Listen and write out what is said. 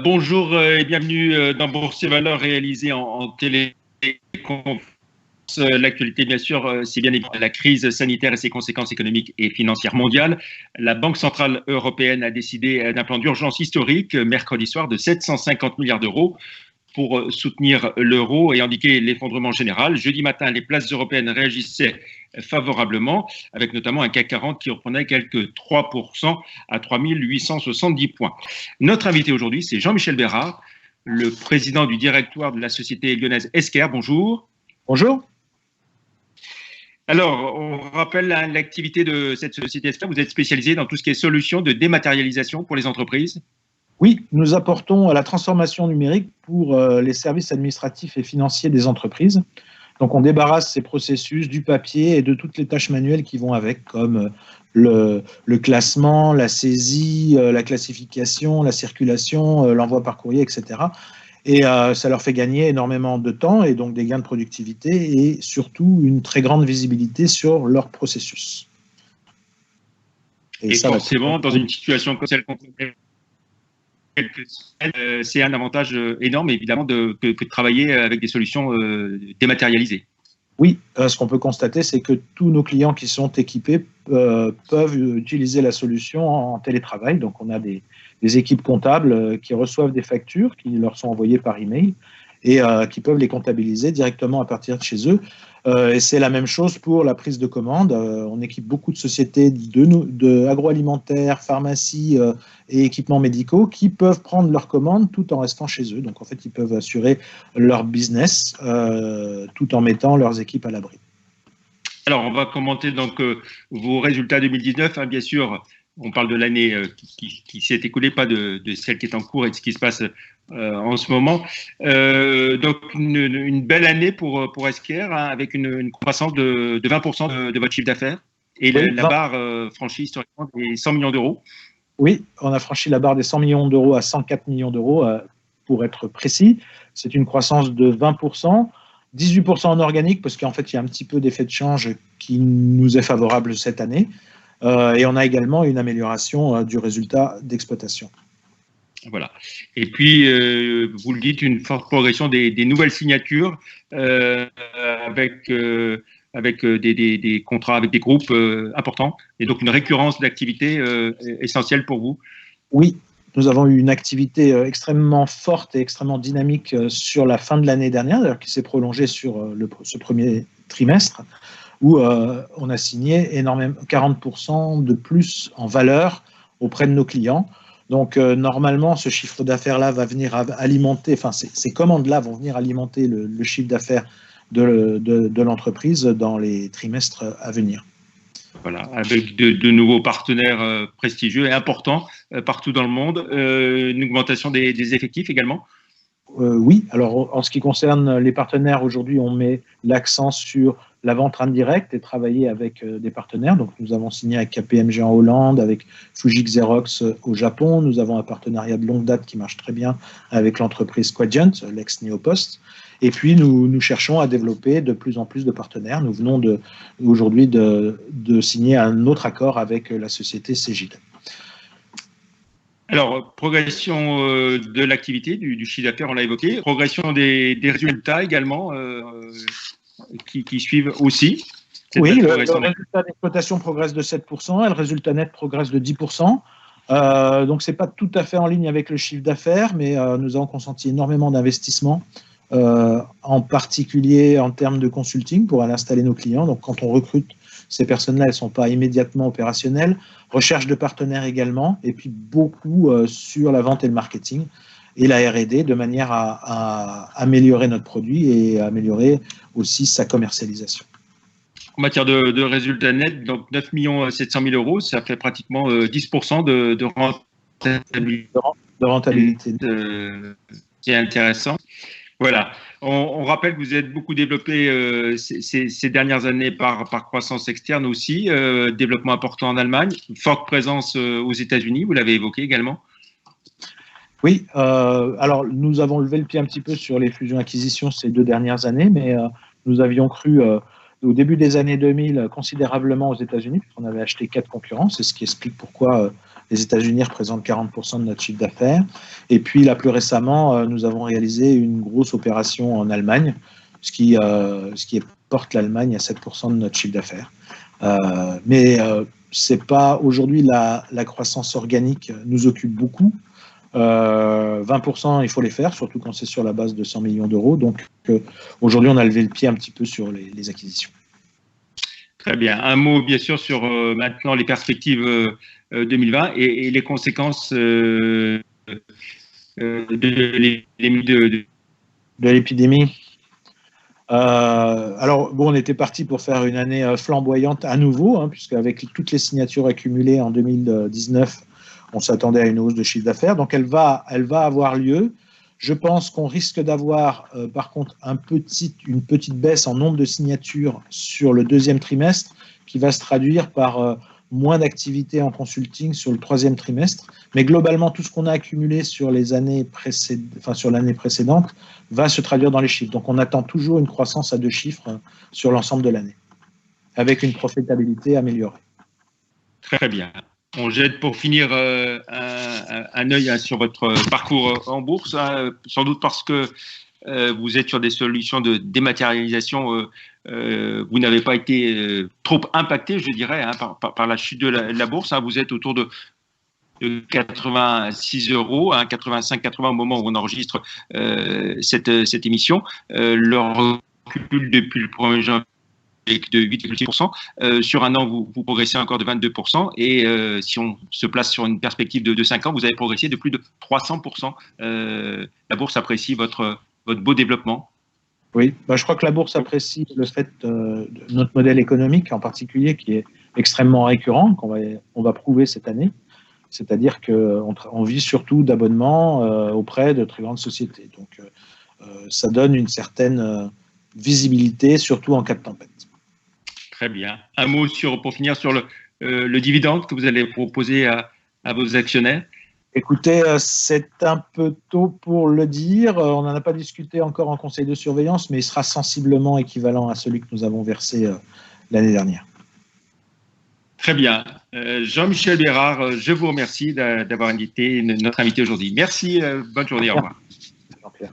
Bonjour et bienvenue dans Bourse et Valeurs réalisée en téléconférence. L'actualité, bien sûr, c'est bien évidemment la crise sanitaire et ses conséquences économiques et financières mondiales. La Banque centrale européenne a décidé d'un plan d'urgence historique mercredi soir de 750 milliards d'euros pour soutenir l'euro et indiquer l'effondrement général. Jeudi matin, les places européennes réagissaient favorablement, avec notamment un CAC 40 qui reprenait quelques 3% à 3870 points. Notre invité aujourd'hui, c'est Jean-Michel Bérard, le président du directoire de la société lyonnaise Esker. Bonjour. Bonjour. Alors, on rappelle l'activité de cette société Esker. Vous êtes spécialisé dans tout ce qui est solutions de dématérialisation pour les entreprises. Oui, nous apportons à la transformation numérique pour les services administratifs et financiers des entreprises. Donc, on débarrasse ces processus du papier et de toutes les tâches manuelles qui vont avec, comme le classement, la saisie, la classification, la circulation, l'envoi par courrier, etc. Et ça leur fait gagner énormément de temps et donc des gains de productivité et surtout une très grande visibilité sur leur processus. Et ça, forcément, dans une situation comme celle qu'on connaît, c'est un avantage énorme, évidemment, que de travailler avec des solutions dématérialisées. Oui, ce qu'on peut constater, c'est que tous nos clients qui sont équipés peuvent utiliser la solution en télétravail. Donc, on a des équipes comptables qui reçoivent des factures qui leur sont envoyées par email et qui peuvent les comptabiliser directement à partir de chez eux. Et c'est la même chose pour la prise de commande. On équipe beaucoup de sociétés agroalimentaires, pharmacies et équipements médicaux qui peuvent prendre leurs commandes tout en restant chez eux. Donc en fait, ils peuvent assurer leur business tout en mettant leurs équipes à l'abri. Alors, on va commenter donc vos résultats 2019. Hein, bien sûr, on parle de l'année qui s'est écoulée, pas de celle qui est en cours et de ce qui se passe en ce moment. Donc, une belle année pour Esker, hein, avec une croissance de 20% de votre chiffre d'affaires et oui, la barre franchie historiquement des 100 millions d'euros. Oui, on a franchi la barre des 100 millions d'euros à 104 millions d'euros, pour être précis. C'est une croissance de 20%. 18% en organique, parce qu'en fait, il y a un petit peu d'effet de change qui nous est favorable cette année. Et on a également une amélioration du résultat d'exploitation. Voilà. Et puis, vous le dites, une forte progression des nouvelles signatures avec des contrats avec des groupes importants et donc une récurrence d'activité essentielle pour vous. Oui, nous avons eu une activité extrêmement forte et extrêmement dynamique sur la fin de l'année dernière, qui s'est prolongée sur ce premier trimestre, où on a signé énormément, 40% de plus en valeur auprès de nos clients. Donc, normalement, ce chiffre d'affaires-là va venir alimenter, enfin, ces commandes-là vont venir alimenter le chiffre d'affaires de l'entreprise dans les trimestres à venir. Voilà, avec de nouveaux partenaires prestigieux et importants partout dans le monde, une augmentation des effectifs également. Oui, alors en ce qui concerne les partenaires, aujourd'hui, on met l'accent sur la vente indirecte et travailler avec des partenaires. Donc, nous avons signé avec KPMG en Hollande, avec Fuji Xerox au Japon. Nous avons un partenariat de longue date qui marche très bien avec l'entreprise Quadient, l'ex-Neopost. Et puis, nous cherchons à développer de plus en plus de partenaires. Nous venons aujourd'hui de signer un autre accord avec la société Cegid. Alors, progression de l'activité, du chiffre d'affaires, on l'a évoqué. Progression des résultats également qui suivent aussi. Oui, le résultat d'exploitation progresse de 7% et le résultat net progresse de 10%. Donc, ce n'est pas tout à fait en ligne avec le chiffre d'affaires, mais nous avons consenti énormément d'investissements, en particulier en termes de consulting pour aller installer nos clients. Donc, quand on recrute ces personnes-là, elles ne sont pas immédiatement opérationnelles. Recherche de partenaires également, et puis beaucoup sur la vente et le marketing et la R&D de manière à améliorer notre produit et à améliorer aussi sa commercialisation. En matière de résultats nets, donc 9 700 000 euros, ça fait pratiquement 10% de rentabilité. De rentabilité. C'est intéressant. Voilà. On rappelle que vous êtes beaucoup développé ces dernières années par croissance externe aussi, développement important en Allemagne, forte présence aux États-Unis, vous l'avez évoqué également. Oui, alors nous avons levé le pied un petit peu sur les fusions-acquisitions ces 2 dernières années, mais Nous avions cru au début des années 2000 considérablement aux États-Unis, puisqu'on avait acheté 4 concurrents. C'est ce qui explique pourquoi les États-Unis représentent 40% de notre chiffre d'affaires. Et puis là, plus récemment, nous avons réalisé une grosse opération en Allemagne, ce qui porte l'Allemagne à 7% de notre chiffre d'affaires. Mais c'est pas aujourd'hui la croissance organique nous occupe beaucoup. 20%, il faut les faire, surtout quand c'est sur la base de 100 millions d'euros. Donc aujourd'hui, on a levé le pied un petit peu sur les acquisitions. Très bien. Un mot, bien sûr, sur maintenant les perspectives 2020 et les conséquences de l'épidémie. Alors, bon, on était parti pour faire une année flamboyante à nouveau, hein, puisque avec toutes les signatures accumulées en 2019, on s'attendait à une hausse de chiffre d'affaires. Donc, elle va avoir lieu. Je pense qu'on risque d'avoir, par contre, une petite baisse en nombre de signatures sur le deuxième trimestre, qui va se traduire par moins d'activité en consulting sur le troisième trimestre. Mais globalement, tout ce qu'on a accumulé sur l'année précédente va se traduire dans les chiffres. Donc, on attend toujours une croissance à 2 chiffres sur l'ensemble de l'année, avec une profitabilité améliorée. Très bien. On jette pour finir un œil sur votre parcours en bourse, hein, sans doute parce que vous êtes sur des solutions de dématérialisation. Vous n'avez pas été trop impacté, je dirais, hein, par la chute de la bourse. Hein. Vous êtes autour de 86 euros, hein, 85-80 au moment où on enregistre cette émission. Le recul depuis le 1er janvier de 8,6%. Sur un an, vous progressez encore de 22%. Et si on se place sur une perspective de 5 ans, vous avez progressé de plus de 300%. La bourse apprécie votre beau développement. Oui, je crois que la bourse apprécie le fait de notre modèle économique en particulier, qui est extrêmement récurrent, qu'on va prouver cette année. C'est-à-dire qu'on vit surtout d'abonnements auprès de très grandes sociétés. Donc, ça donne une certaine visibilité, surtout en cas de tempête. Très bien. Un mot pour finir sur le dividende que vous allez proposer à vos actionnaires. Écoutez, c'est un peu tôt pour le dire. On n'en a pas discuté encore en conseil de surveillance, mais il sera sensiblement équivalent à celui que nous avons versé l'année dernière. Très bien. Jean-Michel Bérard, je vous remercie d'avoir invité notre invité aujourd'hui. Merci, bonne journée, au revoir. Jean-Pierre.